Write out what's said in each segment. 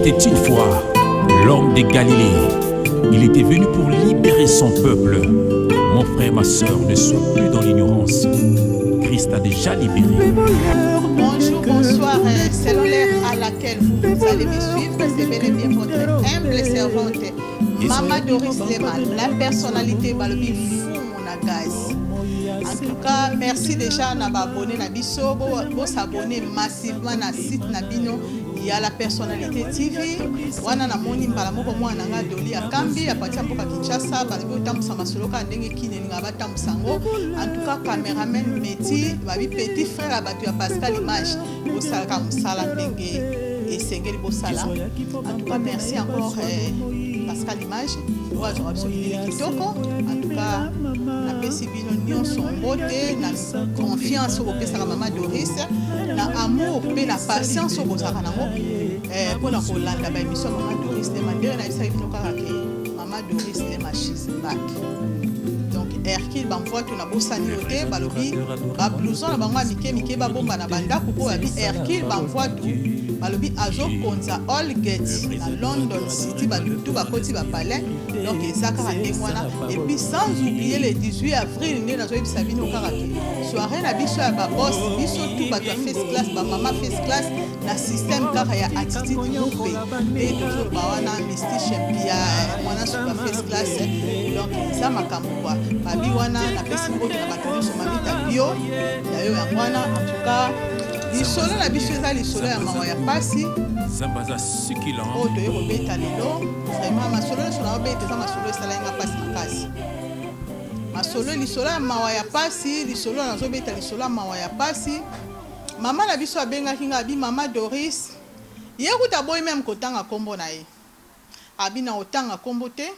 était une fois l'homme de Galilée. Il était venu pour libérer son peuple. Mon frère, ma soeur, ne sois plus dans l'ignorance. Christ a déjà libéré. Bonjour, bonsoir. Selon l'heure à laquelle vous allez me suivre, c'est bel et bien votre humble servante, Mama Doris Lema, la personnalité Balobi Fou Monagaz. En tout cas, merci déjà à abonné na biso, bo s'abonner massivement na site Nabino. Il y a la personnalité TV. Wana na moni mbala moko mwana nga doli akambi a partir mpoka Kinshasa balobi otambusa masolo ka ndenge kine ninga batambusa ngo. En tout cas, caméraman Meti, babi petit frère abatu ya Pascal Image, bo salaka musala ndenge esengeli bo sala. En tout cas, merci encore Pascal Image. En tout cas, na pesi bino nyonso mbote na confiance au pesa la Mama Doris na amour pe na patience au bozaka nango pour na kolanda ba émission Mama Doris de mandela na isa bino kaka ke Mama Doris de she's back. Donc Hercule banvoa to na bosani ote balobi ba blouson na bango mike ba bomba na banda ko ba bi Hercule banvoa to balobi azo konza Allgate na London City ba tout ba koti ba palais. Donc ezaka ndengwana et puis sans oublier le 18 avril né na zo ebisa bino kaka soirée na biso ya ba boss biso tout ba first class ba mama first class na système kaka ya attitude groupe et toujours ba wana Misty Champia mwana super first class. Donc ça makambo kwa babi wana na pesi mbote na bato nyonso mamita bio ya yo ya mwana. En tout cas lisolo na biso eza lisolo ya mawa ya pasi Zambaza succulent. Oh, de robeta lelo. Vraiment, ma solo sur la robeta, ça ma solo ça la passe makasi. Ma solo lisolo ya mawa ya pasi, lisolo na zobeta lisolo mawa ya pasi. Mama na biso abenga kinga bi Mama Doris. Ye kuta boy même kotanga kombo na ye. Abi na otanga kombo te.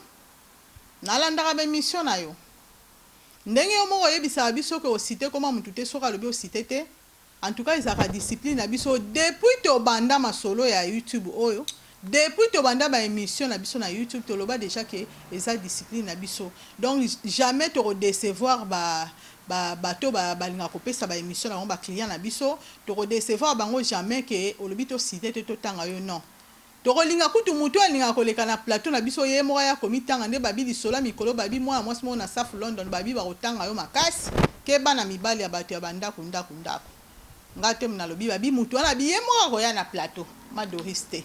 Na landaka ba mission na yo. Ndenge yo moko yebisa biso ko cité comment mutu te soka lobi o cité te. En tout cas, ils ont la discipline abiso depuis to banda masolo ya YouTube oyo. Depuis to banda ba émission na biso na YouTube to loba déjà que ils ont discipline abiso. Donc jamais te redecevoir bato balinga kopesa ba émission na ba client na biso, te redecevoir bango jamais que olobi to cité to tanga yo non. To kolinga kutu mutu alinga koleka na plateau na biso ye moya ya komitanga nde babi lisola mikolo babi mwa mwasi mo na South London babi ba kotanga yo makasi ke bana mibali ya bato ya banda kunda. Ngate mna lobi babi mutu wana biye mo ko ya na plateau Ma Doris te.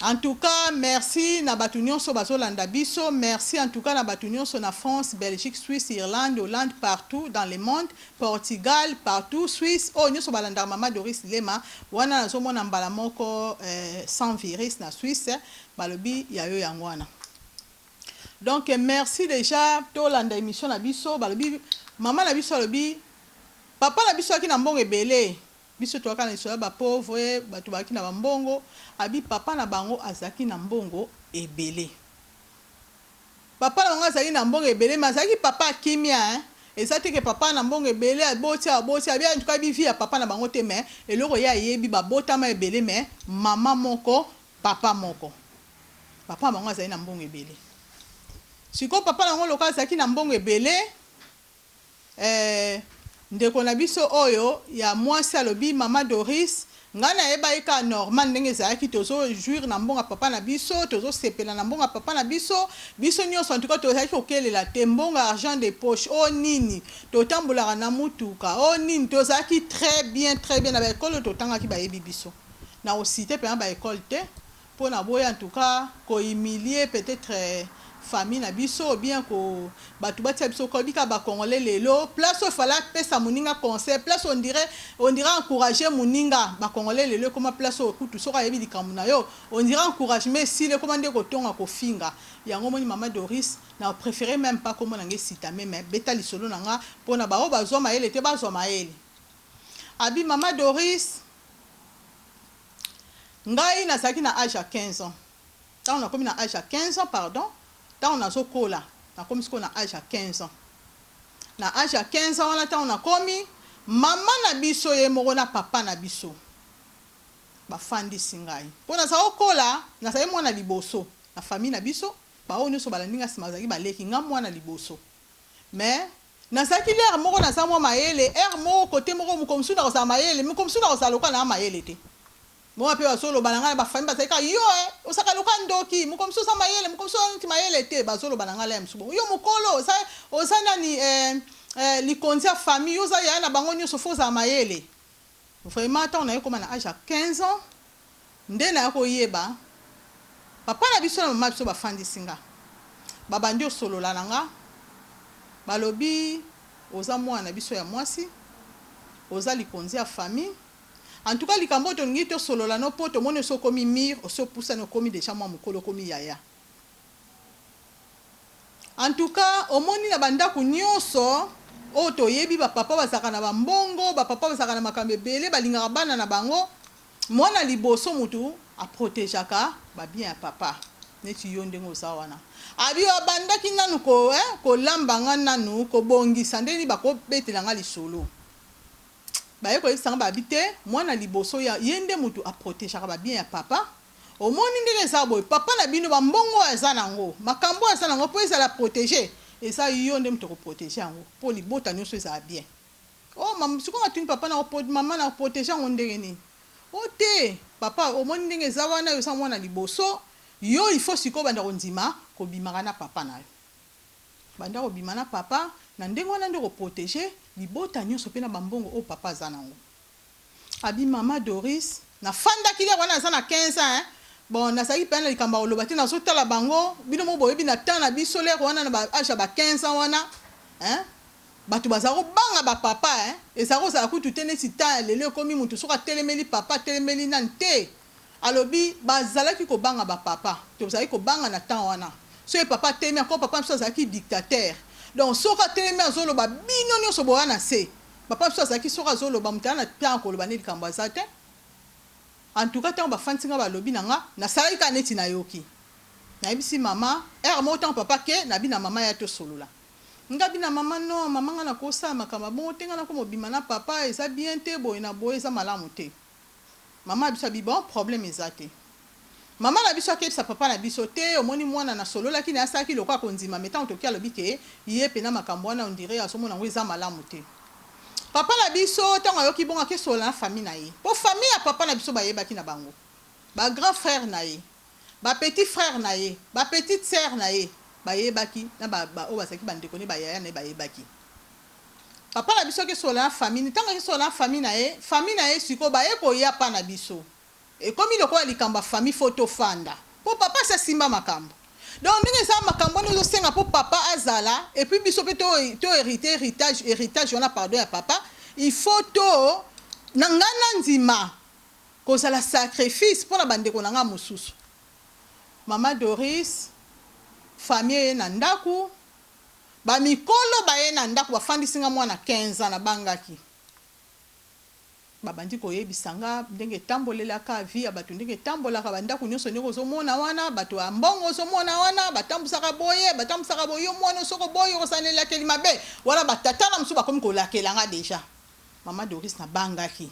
En tout cas, merci na batu nyonso bazolanda biso, merci en tout cas na batu nyonso na France, Belgique, Suisse, Irlande, Hollande, partout dans le monde, Portugal, partout, Suisse. Oh nyonso balanda Mama Doris Lema, wana nazo mona mbala moko sans virus na Suisse, balobi ya yo yangwana. Donc merci déjà to landa émission na biso, balobi Mama na biso balobi papa na biso aki na mbongo ebele biso to akana isola ba pauvre bato baki na mbongo abi papa na bango azaki na mbongo ebele. Papa na bango azaki na mbongo ebele mazaki papa kimia ezati ke papa na mbongo ebele aboti abi en tout cas bi via papa na bango te mais eloko ya yebi ba botama ebele mais mama moko papa moko. Papa na bango azaki na mbongo ebele. Siko papa na bango loka azaki na mbongo ebele ndeko na biso oyo ya mwasi alobi Mama Doris ngana eba eka normal ndenge ezalaki tozo jouir na mbonga papa na biso tozo sepela na mbonga papa na biso nyonso en tout cas tozalaki kokelela te mbonga argent de poche o nini totambolaka na mutuka o nini tozalaki très bien na baekole totangaki bayebi biso na osite pena baekole te mpo na boya en tout cas kohumilier peut-être famille na biso bien ko batu batia biso ko bika ba congolais lelo place au fala pesa muninga concert place on dirait encourager muninga ba congolais lelo comme place au kutu soka yebi likambu na yo on dirait encourager mais si le commande ko tonga ko finga yango moni Mama Doris na préféré même pas comme nanga sita mais beta lisolo nanga pona ba o bazoma ele te bazoma ele abi Mama Doris ngai na saki na âge à 15 ans tant on a comme na âge à 15 ans pardon. Tant on a zokola, na comme ce qu'on a âge à 15 ans. Na âge à 15 ans, on a commis maman na biso ye moko na papa na biso. Ba fandi singai. Pour na zokola, na sa ye mwana liboso, na famille na biso, ba o nyonso balandinga simazaki ba leki nga mwana liboso. Mais na saki l'air moko na sa mwa mayele, air moko côté moko mukomsu na sa mayele, mukomsu na sa loka na mayele te. Moi pe basolo bananga ba famille basaka yo osaka loka ndoki mukomso sa mayele mukomso nti mayele te basolo bananga la msubo yo mukolo sa osana ni likonzi ya famille oza ya na bango nyoso foza mayele vraiment tant na yo koma na âge à 15 ans nde na ko yeba papa na biso na mama biso bafandi singa babandi osolola nanga balobi oza mwana biso ya mwasi oza likonzi ya famille. En tout cas, les Cambodges ont dit que solo la no poto mone so komi mir o so poussa no komi déjà moi mukolo komi yaya. En tout cas, au moni na banda ku nyonso o to yebi ba papa basaka na bambongo, ba papa basaka na makambe belé balinga bana na bango. Mwana liboso mutu a protégeaka ba bien papa. Neti yonde ngosa wana. Abi banda ki nanu ko ko lambanga nanu ko bongisa ndeni ba ko betelanga lisolo. Baye ko isanga ba bité mwana liboso ya yende mutu a protéger ba bien ya papa o moni ndele za boy papa na bino ba mbongo aza nango makambo aza nango po eza la protéger et ça yonde mutu ko protéger yango po libota nyonso eza bien oh mam siko ngatuni papa na ko mama na protéger ngo ndenge ni o te papa o moni ndenge za wana yo sa mwana liboso yo il faut siko banda ondima ko bimaka na papa na yo banda ko bimana papa na ndenge wana ndeko protéger libota nyonso pe na bambongo o papa zanango abi mama Doris na fanda kile wana za na 15 ans bon na saki pe na likamba oloba te na so tala bango bino mo boyebi na temps na biso le wana na ba âge ba 15 ans wana batu bazako banga ba papa ezako za kutu tene sita lele komi mutu soka telemeli papa telemeli nante alobi bazalaki ko banga ba papa to bazaki ko banga na temps wana so papa temi encore papa so zaki dictateur. Donc, soka teleme azolo ba bino nyonso boana se. Papa so azaki soka zolo ba mutana ta ko loba ne likamba zate. En tout cas, tant ba fantinga ba lobi nanga na sala ka neti na yoki. Na bisi mama, mo tant papa ke na bina mama ya to solola. Nga bina mama no, mama nga na kosa makamba bon tenga na ko mobima na papa eza bien te boy na boy eza malamu te. Mama bisa bi bon problème ezate. Maman na biso ke sa papa na biso te omoni mwana na solo la kini asaki lokwa konzima metant to kia lobike ye pena makambo na on dirait asomo na ngweza malamu te papa na biso tango yoki bonga ke solo na famille na ye po famille ya papa na biso ba yebaki na bango ba grand frère na ye ba petit frère na ye ba petite sœur na ye ba yebaki na ba o basaki bandeko ne ba yaya na ba yebaki papa na biso ke solo na famille tango ke solo na famille na ye siko ba ye ko ya pa na biso. Et comme il a likamba famille photo fanda pour papa ça simba makambo donc ndenge ça makambo nous senga pour papa azala et puis biso to héritage on a pardon à papa il faut to nangana nzima ko ça la sacrifice pour la bande ko nanga mususu mama Doris famille na ndaku ba mikolo ba ye na ndaku ba fandi singa mwana 15 ans na bangaki babandi ko yebisanga ndenge tambolela ka vie abatu ndenge tambola ka banda ku nyonso nyoko zo mona wana batu ambongo zo mona wana batambusaka boye yo mwana soko boye ko sanela keli mabe wala batata na msuba komi ko lakelanga déjà mama Doris na bangaki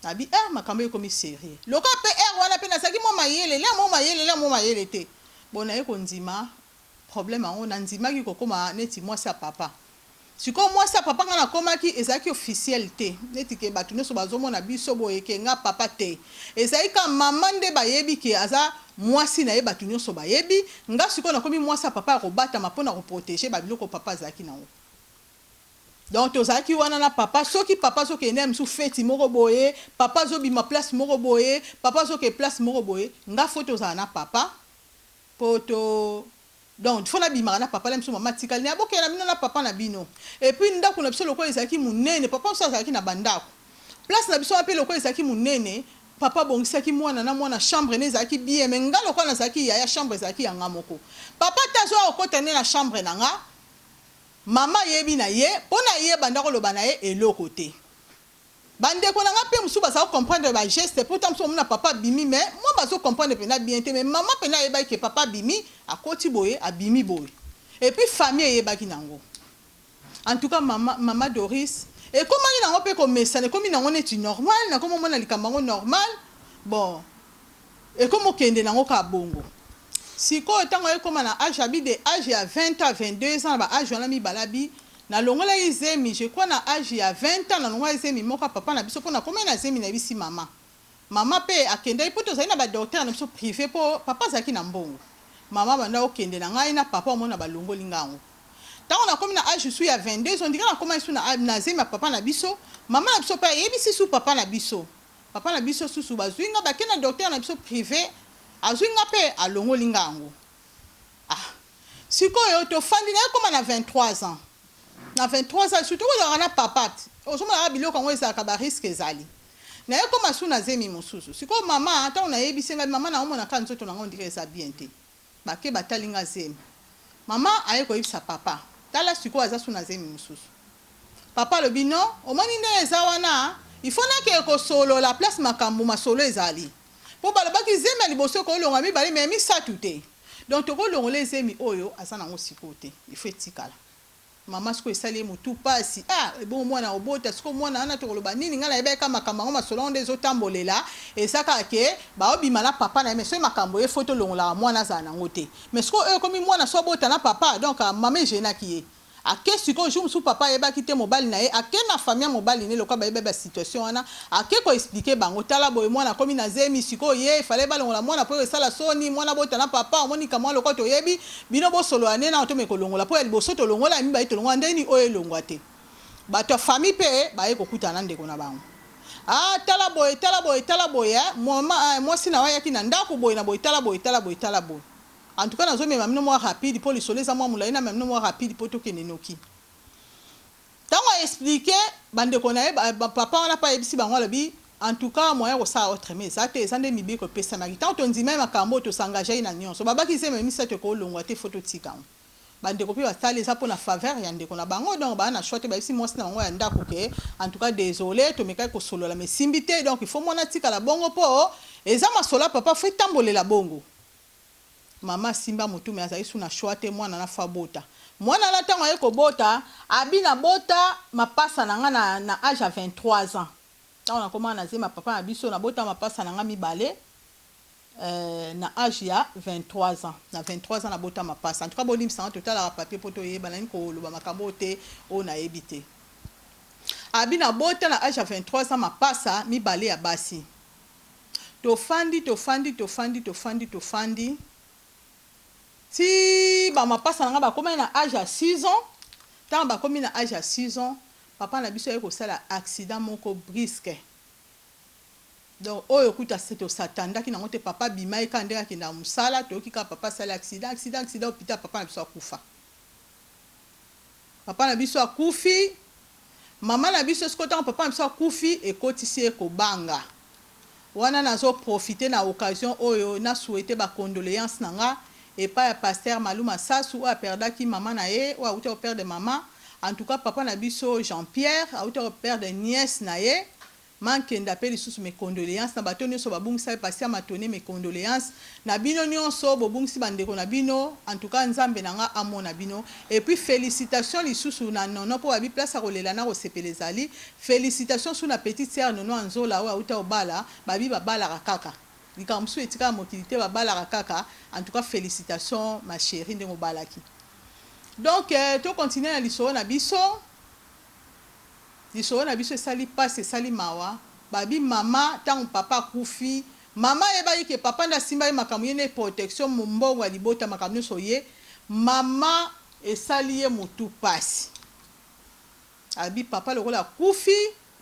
abi makambo ko mi sérieux loka pe wana pe na saki mo mayele te bona eko ndima problème on na ndima ki ko koma neti moi sa papa. Si comme moi ça papa ngana komaki ezaki officiel te neti ke batu nyonso bazomona biso boye ke nga papa te ezaki ka mama nde bayebi ke aza mwasi na ye batu nyonso bayebi nga siko na komi mwasi papa ko bata mapona ko protéger ba biloko papa zaki nango donc tozaki wana na papa soki papa soki ene msu feti moko boye papa zo bima place moko boye papa soki place moko boye nga photo za na papa poto. Donc il faut la bimara na papa lemso mama tikali na boke na bino na papa na bino et puis ndako na biso lokwa ezaki munene papa so azaki na bandako place na biso apelo lokwa ezaki munene papa bongisaki mwana na mwana chambre ne ezaki bien mais ngalo kwa na zaki ya chambre ezaki ya ngamoko papa tazo okota ne na chambre na nga mama yebi na ye pona ye bandako loba na ye eloko te bande ko na nga pe musuba sa comprendre ba geste pourtant so mona papa bimi mais moi bazo comprendre pena bien te mais maman pena yeba ke papa bimi akoti boye abimi boye et puis famille yeba ki nango en tout cas mama Doris et comment il nango pe ko mesane comme nango neti normal na comme mona likambango normal bon et comme okende nango ka bongo siko tango e comme na âge abi de âge ya 20 à 22 ans ba âge wana mi balabi na longola izemi je crois na âge ya 20 ans na longola izemi moka papa na biso pona combien na zemi na bisi mama Maman pe akende poto zaina ba docteur na biso privé po papa zaki na mbongo. Maman banda okende na ngai na papa omona balongo lingango. Tant on a comme na âge je suis à 22 on dirait comment ils na nazema papa na biso, maman na biso pa yebisi sous papa na biso. Papa na biso sous bazwinga ba kena docteur na biso privé azwinga pe alongo lingango. Ah. Sikoyo to fandi na comme na 23 ans. Na 23 ans surtout on a papa. Ozoma biloko ngo ezaka ba risque ezali. Na ye koma suna zemi mosusu siko mama ata una yebisenga mama na omona ka nzoto na ngo ndire eza bien te bake batalinga zemi mama aye ko yebisa papa tala siko aza suna zemi mosusu papa le bino omoni ne eza wana il faut na ke ko solo la place makambo masolo ezali po balobaki zemi liboso ko longa mi bali mais mi satute donc to ko longola zemi oyo aza na ngo siko te il faut etikala mama siko esali mutu pasi bon mwana obota siko mwana ana to koloba nini ngala ebeka makambo ngo masolo ndezo tambolela esaka ke ba obima na papa na mais so makambo e photo longola mwana za na ngote mais siko komi mwana so bota na papa donc mama jena kiye ake siko jour sou papa eba kite mobali na ye ake na famille mobali ne loka ba eba situation wana ake ko expliquer bango tala boy mwana komi na zemi siko ye fallait balongola mwana po esala soni mwana bota na papa omoni kama lokoto yebi bino bo solo ane na to mekolongola po liboso to longola mi ba to longola ndeni oyo longwa te bato famille pe ba ye kokutana ndeko na bango tala boy mama moi sina wa yaki na ndako boy na boy tala boy en tout cas nazo mema mino moi rapide pour les soleils à moi moulaina même moi rapide pour to kenenoki tango expliquer bande konae papa on a pas ebisi bango lobi en tout cas moyen ko ça autre mais ça te sande mibi ko pesa na tant on dit même makambo to s'engager na nyonso baba ki se même ça te ko longwa te photo tika bande ko pe basali ça pour la faveur ya ndeko na bango donc ba na chote ba si moi na bango ya ndako ke en tout cas désolé to mekai ko solo la mais simbité donc il faut mona tika la bongo po eza masola papa faut tamboler la bongo mama simba mutu me azali suna choate mwana na fabota mwana la tango ye ko bota abina bota mapasa na nga na âge à 23 ans tango na koma na zema papa na biso na bota mapasa na nga mibale na âge ya 23 ans na 23 ans na bota mapasa en tout cas bolim sans total la papier poto yeba na ko loba makambo te o na ebite abina bota na âge à 23 ans mapasa mibale ya basi to fandi si ba mapasa nga ba komi na âge à 6 ans tant ba komi na âge à 6 ans papa na biso ko sala accident moko brusque donc oyo kuta seto satanda ki na ngote papa bimai ka ndeka ki na musala to ki ka papa sala accident hôpital papa na biso akufa papa na biso akufi mama na biso skota papa na biso akufi e kotisi ko banga wana nazo profiter na occasion oyo na souhaiter ba condoléances nanga et pas pasteur Maluma Sassou a perdu qui maman na ye ou a au père de maman en tout cas papa na biso Jean-Pierre a au père de nièce na ye manque d'appel sous mes condoléances na batoni so babungisa pasteur matone mes condoléances na bino nyonso bobungisi bandeko na bino en tout cas nzambe nanga amona bino et puis félicitations lisusu na nono po abi place a kolela na osepelezali félicitations sur la petite sœur nono anzola ou a uta obala babi babala kaka likamsu etika motilité babala kaka en tout cas félicitations ma chérie de mobalaki donc to continuer na liso na biso sali passe sali mawa babi mama tant papa kufi mama eba yeke papa nda simba makambo yene protection mbongo ya libota makambo soye mama esali ye mutu passe abi papa lokola kufi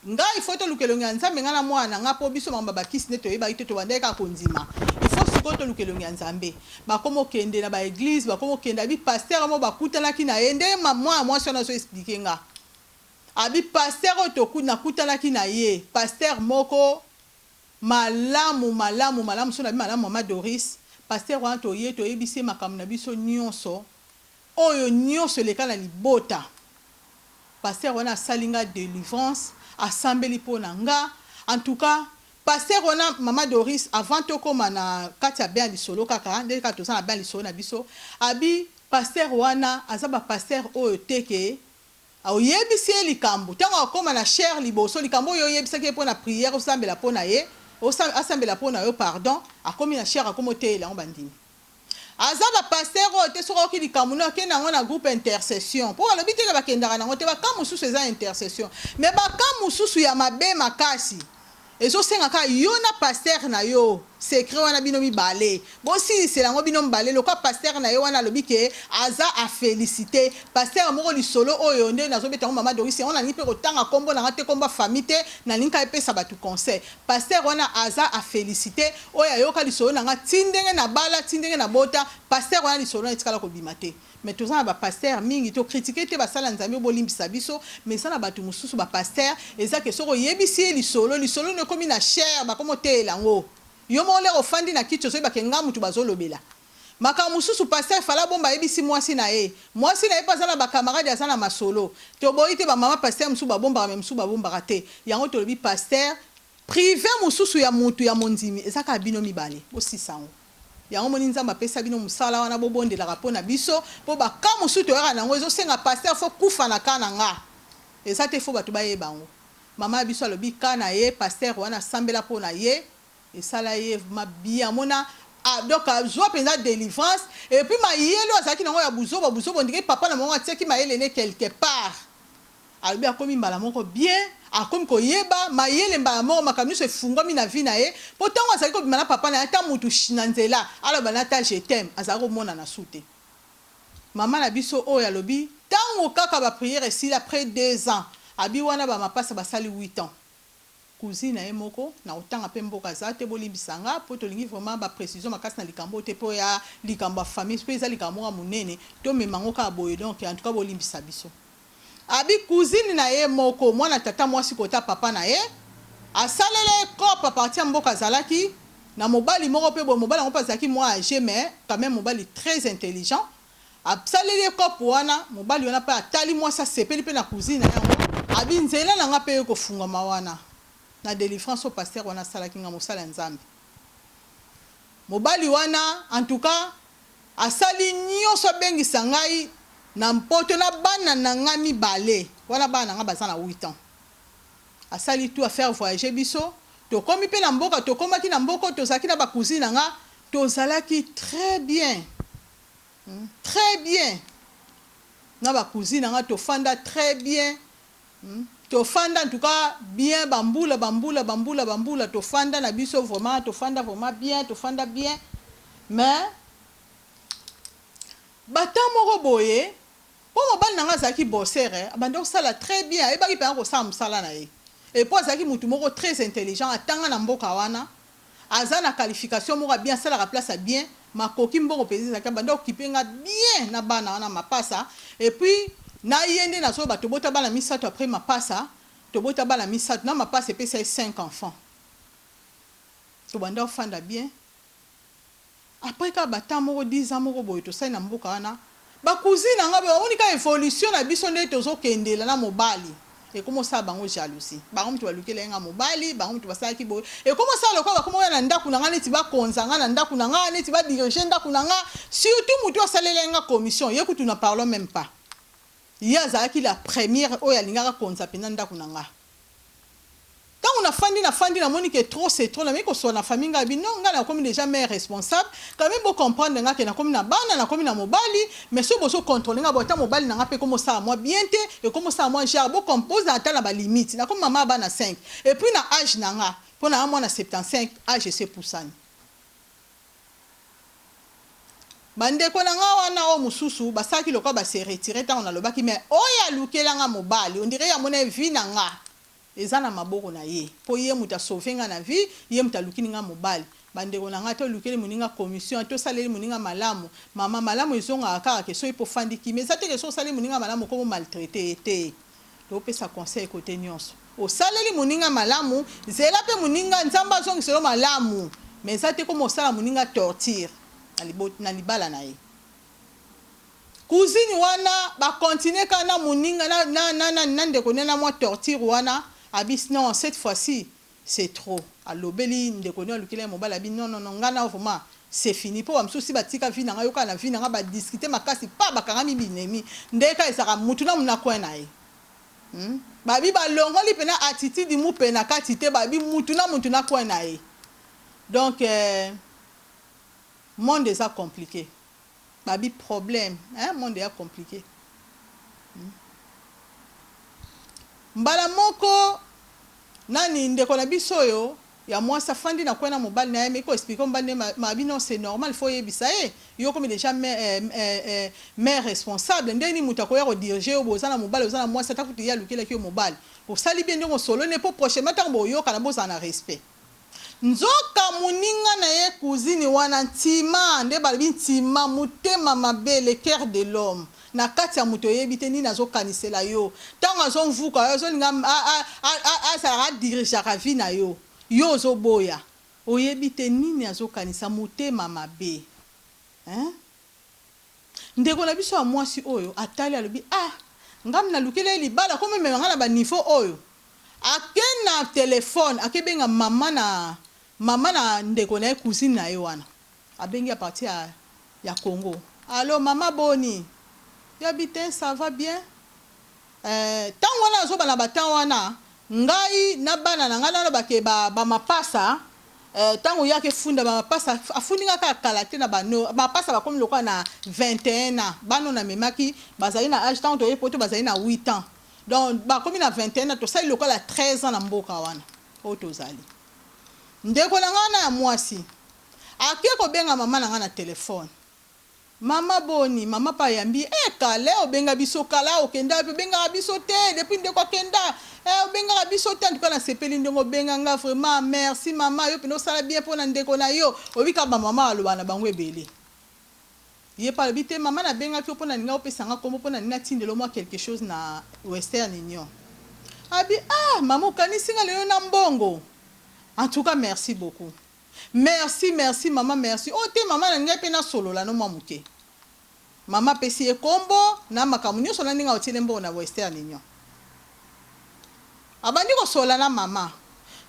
nga il faut to lukelonga nzambe ngana mwana nga po biso mamba bakisi ne to yeba ite to bandeka konzima il faut siko to lukelonga nzambe bakomo kende na ba église bakomo kende abi pasteur mo bakutana ki na yende moi sona so expliquer nga abi pasteur to kuna kutana ki na ye pasteur moko malamu so na bi malamu mama Doris pasteur wana to ye to yebisi makambo na biso nyonso oyo nyonso leka na libota pasteur wana salinga délivrance assemblée pour nanga en tout cas pasteur wana mama Doris avant to koma na katia bien li solo kaka ndeka to sana bien li solo na biso abi pasteur wana azaba pasteur oyo teke au yebisi likambo tango akoma na cher liboso likambo yo yebisa ke pour na prière osambela pona ye osambela pona yo pardon akomi na cher akomote la ngobandini azaba pasteur o te soko ki likambo no ke nango na groupe intercession pour alobi te ba kendaka nango te ba kamu susu eza intercession mais ba kamu susu ya mabe makasi ezosengaka yo na pasteur na yo secret wana bino mibale bosilisela yango bino mibale lokola pasteur na yo wana alobi ke aza afélicité pasteur moko lisolo oyo nde nazobeta yango mama Doris yango nalingi mpe kotanga kombo nanga te kombo famille te nalingi ka epesa bato conseil pasteur wana aza afélicité oyo ayoka lisolo nanga ti ndenge na bala ti ndenge na bota pasteur wana lisolo na etikala kobima te mais toza na bapasteur mingi tokritike te basala nzambe bolimbisa biso mais eza na bato mosusu bapasteur eza ke soki oyebisi ye lisolo ne ekomi na chair bakomi oteyela yango yo moko lero ofandi na kiti ozoyeba ke nga mutu bazolobela makambo mosusu pasteur fala bomba ayebisi mwasi na ye mpe aza na bakamarade aza na masolo toboyi te bamama pasteur mosusu babombaka me mosusu babombaka te yango tolobi pasteur privé mosusu ya mutu ya mondimi eza kaka bino mibale bosisa yango yango moni nzambe apesa bino mosala wana bobondelaka mpo na biso mpo baka mosusu toyaka nango ezosenga pasteur fo kufa na ka na nga eza te fo bato bayeba yango mama ya biso alobi ka na ye pasteur wana asambela mpo na ye esala ye mabia mona donc azwa mpenza délivrance et puis mayele azalaki nango ya buzobo ndenge papa na mongo atiaki mayele ne quelque part alobi akomi mbala moko bien akomi koyeba mayele mbala moko makambo nyonso efungwami na vi na ye mpo ntango azalaki kobima na papa na ye ata mutu na nzela aloba na ata je t'aime azalaki komona na su te mama na biso oyo alobi ntango kaka bapriere esili après 2 ans abi wana bamapasa basali 8 ans cousine na ye moko na otanga mpe mboka aza te bolimbisa nga mpo tolingi vraiment baprécision makasi na likambo te mpo ya likambo ya famille mpe eza likambo moko ya monene tomema ngo kaka boye donc en tout cas bolimbisa biso abi cousine na ye moko mwana tata mwasi kota papa na ye asalele kope aparti ya mboka azalaki na mobali moko mpe boye mobali yango mpe azalaki mwa age mais quand même mobali très intelligent asaleli kope wana mobali wana mpe atali mwasi asepeli mpe na cousine na yango abi nzela na nga mpe ye kofungwama wana na délivrance au pasteur wana asalaki nga mosala ya nzambe mobali wana en tout cas asali nyonso abengisa ngai na mpoto na bana na nga mibale wana bana na nga baza na 8 ans asali tout à faire voyager biso tokomi mpe na mboka tokomaki na mboka tozalaki na bacousine na nga tozalaki très bien na bacousine na nga tofanda très bien tofanda en tout cas bien bambula tofanda na biso vraiment tofanda vraiment bien tofanda bien mais bata moko boye po mobali nanga azalaki bossere abandi kosala très bien ayebaki mpenza kosala mosala na ye epo azalaki mutu moko très intelligent atanga na mboka wana aza na qualification moko bien asalaka place ya bien makoki mbongo mpenza ezalaki abandi okipe nga bien na bana wana mapasa et puis na ye nde nazoba tobota bana misato après mapasa tobota bana misato na mapasa epesa ye 5 enfants tobanda ofanda bien après ka bata moko 10 ans moko boye tosali na mboka wana bacousine nanga boye bamoni ka évolution na biso nde tozokendela na mobali ekomosala bango jalousie bango mutu balukela ye nga mobali bango mutu basalaki boye ekomosala lokola bakomoya na ndako na nga neti bakonza nga na ndako na nga neti badirige ndako na nga surtout mutu asalela ye nga commission ye kutu na parlons même pas ye azalaki la première oyo alingaka konza mpenza ndako na nga ntango nafandi namoni ke trop c'est trop nameki kosola na famille ngai bino ngai nakomi déjà mère responsable quand même bocomprendre nga ke nakomi na bana nakomi na mobali mais so bozocontrôle nga boata mobali na nga mpe komosala mwa bien te ekomosala mwa genre bocompose ata na balimite nakomi mama ya bana 5 et puis na age na nga mpo na nga mwana 75 age ese pusani bandeko na nga wana oyo mosusu basalaki lokola base retire ntango nalobaki mais oyo alukelanga mobali ondire ya mona vi na nga eza na maboko na ye mpo ye mutu asauve nga na vie ye mutu alukini nga mobali bandeko na nga tolukeli moninga commission tosaleli moninga malamu mama malamu ezongaka kaka ke so ye mpo fandi kimi eza te ke so osaleli moninga malamu komo maltraite ye te topesa conseil kote nyonso osaleli moninga malamu zela mpe moninga nzambe azongiselo malamu mais eza te komo osala moninga torture na libala na ye cousine wana bakontinue kaka na moninga na ndeko ne na mwa torture wana abis non cette fois-ci c'est trop alobeli ndeko ne alukela mobali abi non ngana vraiment c'est fini po bamsusi batika vi na nga yoka na vi na nga badiscuter makasi pa bakangami binemi ndeka ezaka mutu na muna kwe na ye babi balongoli pena attitude mu pena kati te babi mutu na kwe na ye donc monde eza compliqué babi problème monde eza compliqué mbala moko nani ndeko na biso oyo ya mwasi afandi na kwena mobali na ye mais ko expliquer mobali mabi non c'est normal il faut yebisa yo comme déjà mère responsable ndeni muta ko ya ko diriger au bozana mobali ozana mwasi atakuti ya lukela ki mobali pour sali bien ndongo solo ne pour prochainement tango yo kana bozana respect nzoka muninga na ye cousine wana ntima nde balobi ntima mutema mabe le cœur de l'homme na kati ya moto yebi te nini azokanisela yo ntango azomvuka yo azolinga azalaka dirigeaka vi na yo yo ozoboya oyebi te nini azokanisa motema mabe ndeko na biso ya mwasi oyo atali alobi ngam nalukela libala kome memanga na baniveau oyo ake na telefone akebenga mama na ndeko na ye cousine na ye wana abengi a partir ya Congo. Allô mama boni yabite ça va bien tant wana azoba na batan wana ngai na bana na ngana bake ba mapasa tango yake funda ba mapasa afundinga ka kalate na bano ba pasa ba comme lokwa na 21 ans bano na memaki bazali na âge tant to yepoto bazali na 8 ans donc ba comme na 21 ans to sali lokwa la 13 ans na mboka wana otozali ndeko na ngana ya mwasi akeko benga mama na ngana telefone mama boni mama pa yambi kale obenga biso kala okenda pe benga biso te depuis ndeko kenda obenga biso te ndiko na sepeli ndongo benga nga vraiment merci mama yo peno sala bien pona ndeko na yo obika ba mama aloba na bango ebele ye pa bité mama na benga ki pona ninga opesa nga kombo pona nina tindelo moi quelque chose na Western Union abi mama okanisinga lelo na mbongo en tout cas merci beaucoup merci maman merci te mama na ngai pe na solo la no mamuke mama pesi e kombo na makamunyo so na ninga otile mbo na Western Union abandi ko sola na mama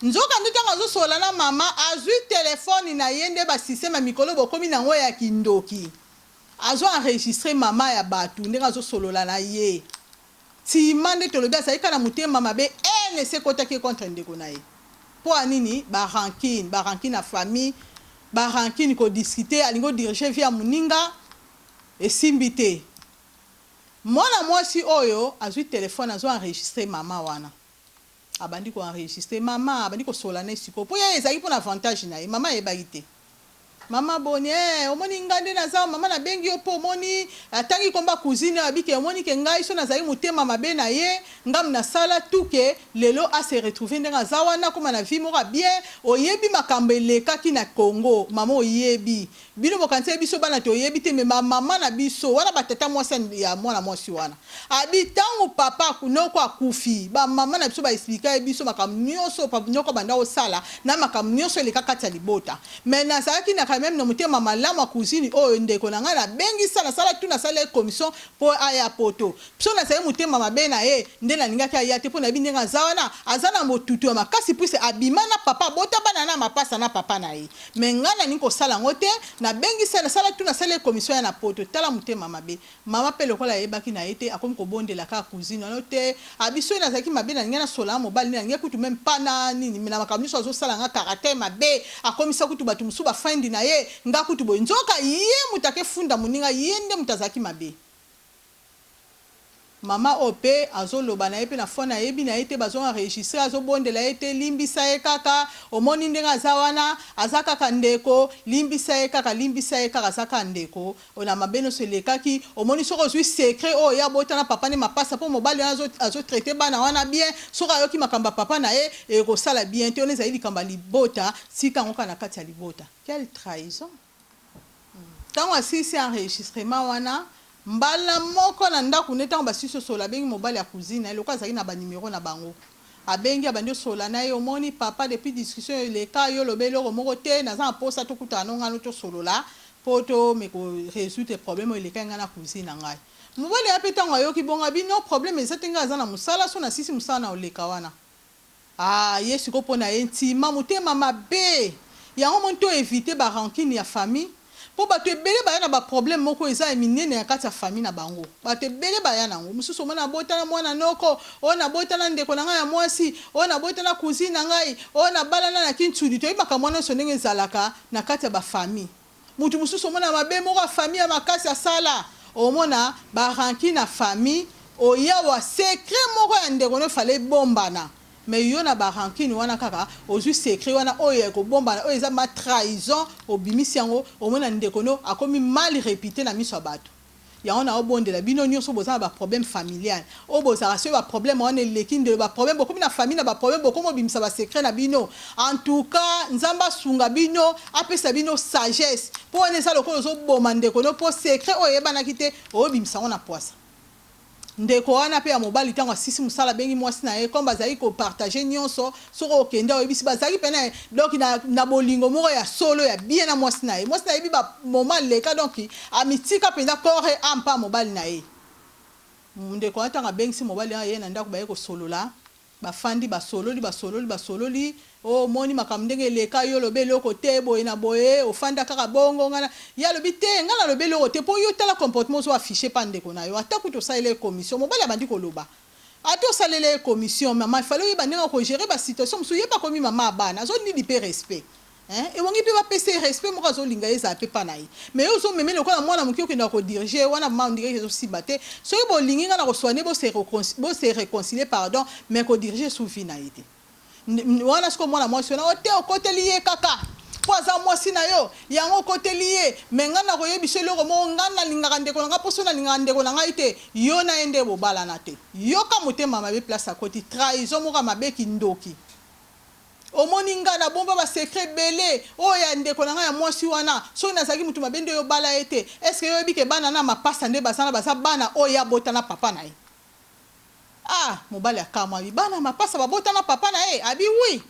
nzoka ndutanga zo sola na mama azui telefone na yende ba système mikolo bokomi na ngo ya kindoki azo enregistrer mama ya batu ndinga zo solola na ye ti mande to lobi asaika na mutema mabe ne se kota ki contre ndeko na ye po anini ba rancune na famille ba rancune ko discuter alingo diriger via muninga esimbite mwana mwasi oyo azui telefone azo enregistrer mama wana abandi ko enregistrer mama abandi ko sola na siko po ya ezaki pona avantage na ye mama yebaki te mama boni omoni ngande na za mama na bengi yo po omoni atangi komba cousine abike omoni ke ngai so na zali mutema mabe na ye ngam na sala tuke lelo a se retrouver ndenga za wana koma na vie moko bien oyebi makambo elekaki na Congo mama oyebi bino bokanse biso bana to oyebi te me mama na biso wana batata mwasi ya mwana mwasi wana abitango papa kunoko akufi ba mama na biso ba expliquer biso makambo nyonso pa nyoko banda osala na makambo nyonso elekaka libota mais na saki na quand même no mutema malamu a cousine oyo ndeko na ngana bengi sala sala tu na sala commission po aya poto so na sala mutema mabe na ye nde na ninga ka ya te po na bindenga zawana azana motutu ya makasi puise abima na papa bota bana na mapasa na papa na ye mais ngana niko sala ngote na bengi sala sala tu na sala commission ya na poto tala mutema mabe mama pe lokola yebaki na yete akomi ko bondela ka cousine no te abiso na zaki mabe na ngana sola mobali na ngeke kutu même pana nini na makamni so sala nga caractère mabe akomi sa kutu batu musuba find na ye nga kutu bo nzoka ye mutake funda muninga yende mutazaki mabe mama ope azoloba na yepe na fona yebi na yete bazo enregistrer azobondela yete limbisa ye kaka omoni ndenga zawana azaka kandeko limbisa ye kaka azaka ndeko ona mabeno selekaki omoni soko zui secret o ya botana papa ne mapasa po mobali azo traiter bana wana bien soka yoki makamba papa na ye e ko sala bien te oneza ili kamba libota sika ngoka na kati ya libota quelle trahison tango asisi enregistrement wana mbala moko na ndako neta basiso sola bengi mobali ya cousine eloko azaki na ba numéro na bango abengi abandi sola na ye omoni papa depuis discussion eleka yo lobelo moko te naza posa to kuta no ngano to solola poto me ko résoudre problème eleka ngana cousine ngai mobali ya petango yo ki bonga bino problème ezatenga azana musala so na sisi musala na oleka wana yesu ko pona intima mutema mabe yango monto éviter ba rancune ya famille po bato ebele baya na ba problème moko eza eminene ya kati ya famille na bango bato ebele baya nango mususu mona botana mwana noko ona botana ndeko na ngai ya mwasi ona botana cousine na ngai ona balana na kintsudi to ibaka mwana so ndenge ezalaka na kati ya ba famille mutu mususu mona mabe moko ya famille ya makasi ya sala omona ba rancune na famille oya wa secret moko ya ndeko no fale bombana mais yo na ba rancune wana kaka ozu secret wana oyo ko bomba oyo eza ma trahison obimisi yango omona ndeko no akomi mal réputé na miso bato ya on a obondela bino nyonso boza ba problème familial o boza so ba problème on lekinde ba problème beaucoup na famille na ba problème beaucoup mo bimisa ba secret na bino en tout cas nzamba sunga bino apesa bino sagesse po ne sa lokolo zo boma ndeko no po secret o yeba na kite o bimisa on na poisa ndeko wana pe ya mobali tango asisi musala bengi mwasi na ye comme bazali ko partager nyonso soko okenda oyebisi bazali pena donc na bolingo moko ya solo ya bien na mwasi na ye ba moment leka donc amitika penda corps ampa mobali na ye ndeko wana tango bengisi mobali na ye na ndako baye ko solola bafandi basololi o moni makamndenge leka yo lobelo kote boye na boye ofanda kaka bongo ngana ya lobite ngana lobelo kote po yo tala comportement so affiché pandeko na yo ata kuto salele commission mobali abandi ko loba ato salele commission maman il fallait yeba ko gérer ba situation musu yeba komi mama abana zo ni lipe respect et wangi pe ba pese respect mo kazo linga eza pe panai mais yo zo meme lokola mwana mukio kenda ko diriger wana mama ndike zo sibate so yo bolingi ngana ko soigner bo se réconcilier pardon mais ko diriger sous finalité wana siko mwana mwasi na ote okoteli ye kaka poza mwasi na yo yango okoteli ye mengana ko yebise loko mo ngana lingaka ndeko nga poso na lingaka ndeko na ngai te yo na ende bobala na te yo ka motema mabe place à côté trahison mo ka mabe kindoki omoni nga na bomba ba secret belé o ya ndeko na ngai ya mwasi wana so na zaki mutu mabende yo bala ete est-ce que yo bike bana na mapasa nde basana basa bana o ya botana papa na ye ah mobali akamwa bana mapasa babotana papa na ye abi oui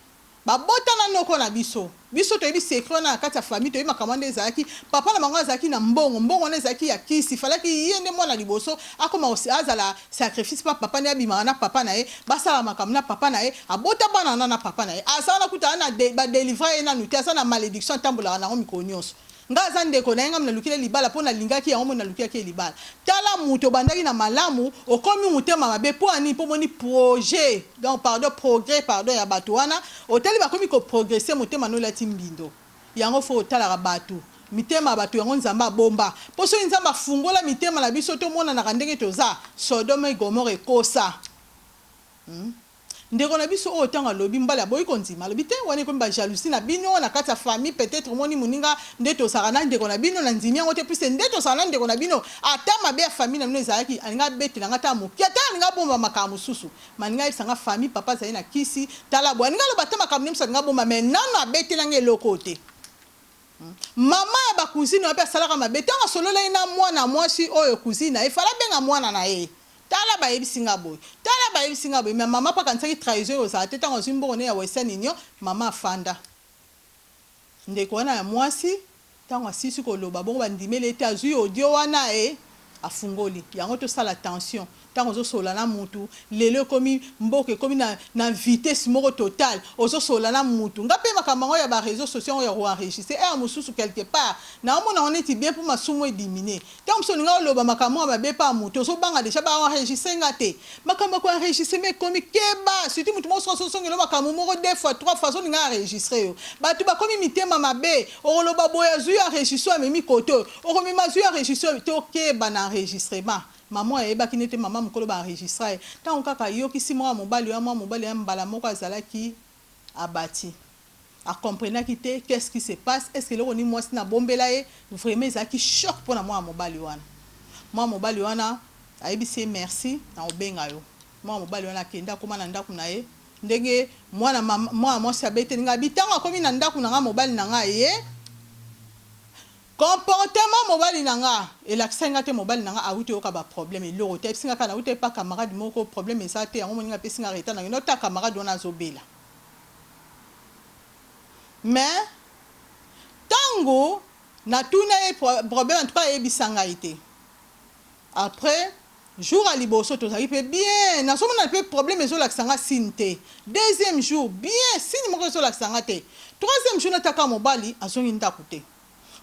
babotana noko na biso to yebi secret na kati ya famille to yebi makamande ezaki papa na bango azaki na mbongo na ezaki ya kisi falaki yende mwana liboso akoma azala sacrifice pa papa na abima na papa na ye basala makamna papa na ye abota bana na papa na ye asana kuta na ba délivrer na nuti asana malédiction tambola na ngo nyonso ngaza ndeko na ngam na lukile libala pona lingaki ya homo na lukile ke libala tala muto bandaki na malamu okomi mutema mabe po ani po moni projet donc progrès ya bato wana otali bakomi ko progresser mutema no lati mbindo yango fo otala bato mitema bato yango nzamba bomba po so nzamba fungola mitema na biso to mona na kandenge toza Sodome et Gomorrhe kosa ndeko na biso o tanga lobi mbala boy konzima lobi te wane ko mba jalousie na bino na kati ya famille peut-être moni muninga ndeto sakana ndeko na bino na nzimi yango te plus ndeto sakana ndeko na bino ata mabe ya famille na bino ezalaki alinga bete na ngata moki ata alinga bomba makamu susu maninga isanga famille papa zali na kisi tala bwa ninga loba ta makamu nimsa nga bomba mais nano abete na ngeloko te mama ya ba cousine ope salaka mabe tanga solola ina mwana mwasi oyo cousine ifala benga mwana na ye tala ba yebisinga boy mais mama pa kansaki trahison yo sa teta ngozimbo ne ya Western Union mama fanda ndeko wana ya mwasi tango asisi ko loba bongo bandimele ete azui audio wana afungoli yango to sala tension tango zo sola na mutu lelo komi mboke komi na vitesse moko total ozo sola na mutu ngape makambo ya ba réseaux sociaux ya enregistrer mususu quelque part na omona on est bien pour masumo diminuer tango so ninga loba makambo ba be pa mutu so banga déjà ba enregistrer ngate makambo ko enregistrer mais komi keba surtout mutu mo so ngelo makambo moko 2 fois 3 fois so ninga enregistrer yo batu ba komi mitema mabe o loba boya zu enregistrer mais mi koto o komi mazu enregistrer to keba na enregistrement maman ayebaki nete mama mukolo ba enregistrer tant kaka yokisi mwa mobali ya mbala moko azalaki abati a comprenaki te qu'est-ce qui se passe est-ce que loko ni mwasi na bombela ye vraiment ezaki choc pona mwa mobali wana ayebisi merci na obenga yo mwa mobali wana kenda koma na ndaku na ye ndenge mwana mwasi abete ninga bitanga komi na ndaku na nga mobali na nga ye comportement mobali nanga elakisanga te mobali nanga awuti oka ba problème eloko te singa kana awuti pa camarade moko problème esa te yango moninga pe singa reta na no ta camarade wana azobela mais tango na tuna e problème en tout cas ebisanga ite après jour à liboso to saki pe bien na somo na pe problème ezolakisanga sinte deuxième jour bien sini moko ezolakisanga te troisième jour na taka mobali azongi ndaku te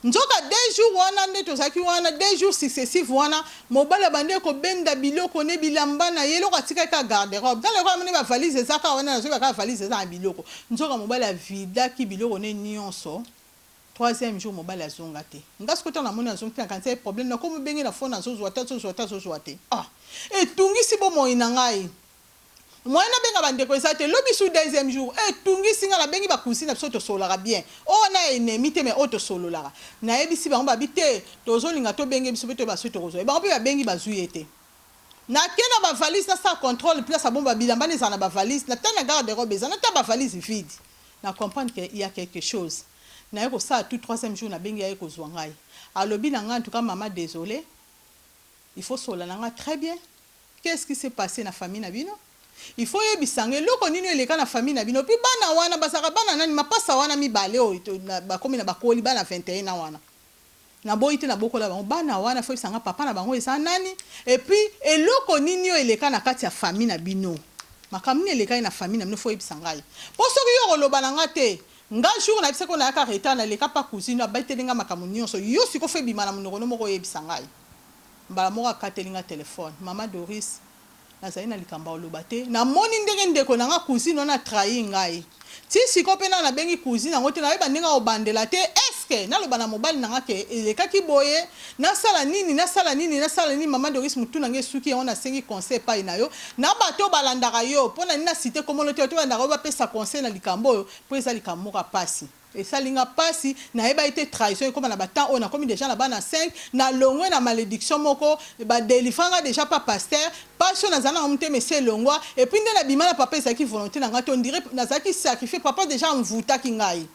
nzoka 2 jours wana nde tozaki wana 2 jours successifs wana mobala bande ko benda biloko ne bilamba na yeloko atika ka garde-robe dans le roi mene ba valise ezaka wana nazo ka valise za biloko nzoka mobala vida ki biloko ne nyonso troisième jour mobala zonga te ngasko kota na mona zonga kan c'est problème na comme bengi na fona zo zwata te ah et tungi si bo mo ina ngai moi na benga bandeko ezate lobi sous deuxième jour tungi singa la bengi ba kusina biso to solara bien na ennemi te mais auto sololara na ebisi bango babite tozolinga to bengi biso to baso to rozo ba ba bengi bazuyete na kena ba valise na sa contrôle place a bomba bilamba ne na ba valise na tana garde robe na ta ba valise vide na comprendre que il y a quelque chose na yeko ça tout troisième jour na bengi yeko zwangai alobi na nga en tout cas maman désolé il faut solana nga très bien qu'est-ce qui s'est passé na famille na bino il faut yebisange loko nini eleka na famille na bino pi bana wana basaka bana nani mapasa wana mibale o ba komi na bakoli bana 21 na wana na boyite na bokola bango bana wana faut sanga papa na bango eza nani et puis eloko nini eleka na kati ya famille na bino makamni eleka na famille na bino faut yebisanga po soki yo koloba na nga te nga jour na biseko na yaka reta na leka pa cousine abaitelinga makamu nyonso yo siko fe bimana munoko no moko yebisanga mbala moko akatelinga telefone mama Doris nazali na likamba oloba te na moni ndenge ndeko na nga cousine na trahi ngai ti siko pena na bengi cousine ngo te na yeba ndenge obandela te eske na loba na mobali na nga ke elekaki boye na sala nini mama Doris mutuna nge suki on a sengi conseil pa ina yo na bato balandaka yo pona nina cité komolo te to bandaka ba pesa conseil na likambo po eza likambo ka pasi et ça linga pasi na eba été trahison comme na batan on a commis déjà na bana 5 na longwe na malédiction moko ba délivranga déjà pas pasteur passion na zana omte monsieur longwa et puis ndena bimana papa ça qui volonté na ngato on dirait na ça qui sacrifier papa déjà mvuta ki ngai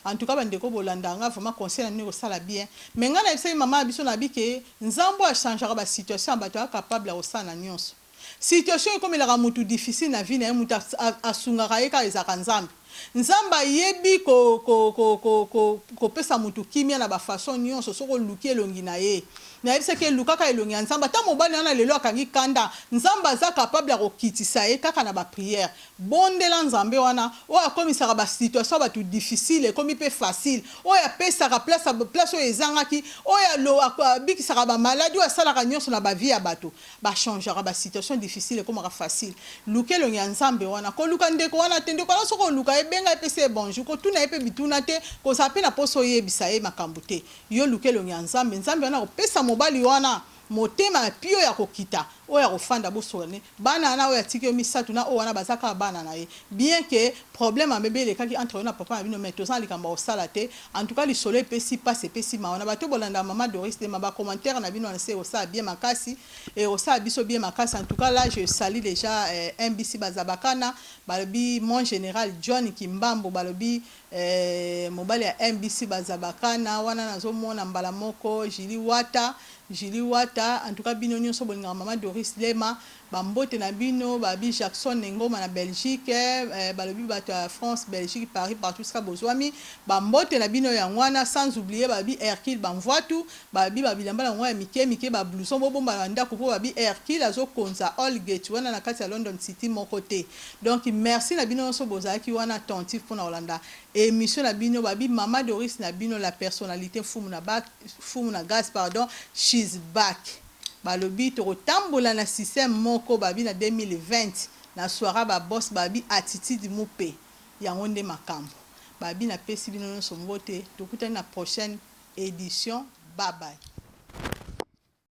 en tout cas bandeko bolanda nga vraiment conseil na niko sala bien mais nga na esa maman biso na bike nzambo a changer ba situation bato capable au sana nyonso situation comme la mutu difficile na vie na mutu asungaka eka ezaka nzambe nzamba yebi ko pesa mutu kimia na ba façon nyonso soko luki elongi na ye na yebisa ke lukaka elongi ya nzamba ta mobali na lelo akangi kanda nzamba za capable ya kokitisa ye kaka na ba prière bondela nzambe wana o akomisaka ba situation ba tout difficile komi pe facile o ya pesa ka place o ezangaki o ya lo bikisaka ba maladie o asalaka nyonso na ba vie ya bato ba changera ba situation difficile comme ka facile luki elongi ya nzambe wana ko luka ndeko wana tende ko soko luka benga pese bonjour ko tuna epe bituna te ko sape na poso yebisa ye makambo te yo lukelo nya nzambe wana opesa mobali wana motema pio ya kokita o ya kofanda bosone bana na o ya tikio misatu na o wana bazaka bana na ye bien que problème ambebe le kaki entre na papa bino mais toza likamba osala te en tout cas li soleil pesi passe pesi ma wana bato bolanda mama Doris de ma commentaire na bino na se osa bien makasi et osa biso bien makasi en tout cas là je salue déjà MBC Bazabakana balobi mon général John Kimbambo balobi mobali ya MBC Bazabakana wana nazomona mbala moko Jili Wata en tout cas bino nyonso bolinga mama Doris Lema bambote na bino babi Jackson Ngoma na Belgique balobi bato ya France Belgique Paris partout ça bozwami bambote na bino ya ngwana sans oublier babi Hercule bamvoatu babi babilamba na ngwa mike ba blouson bomba na ndako po babi Hercule azokonza Allgate wana na kati ya London City mon côté donc merci na bino nyonso bozaki wana attentif pour na Hollanda émission na bino babi mama Doris na bino la personnalité fumu na gaz pardon she's back balobi to tambola na système moko babi na 2020 na soara ba boss babi attitude mupe yango nde makambo babi na pesi bino nyonso mbote tokutani na prochaine édition bye bye.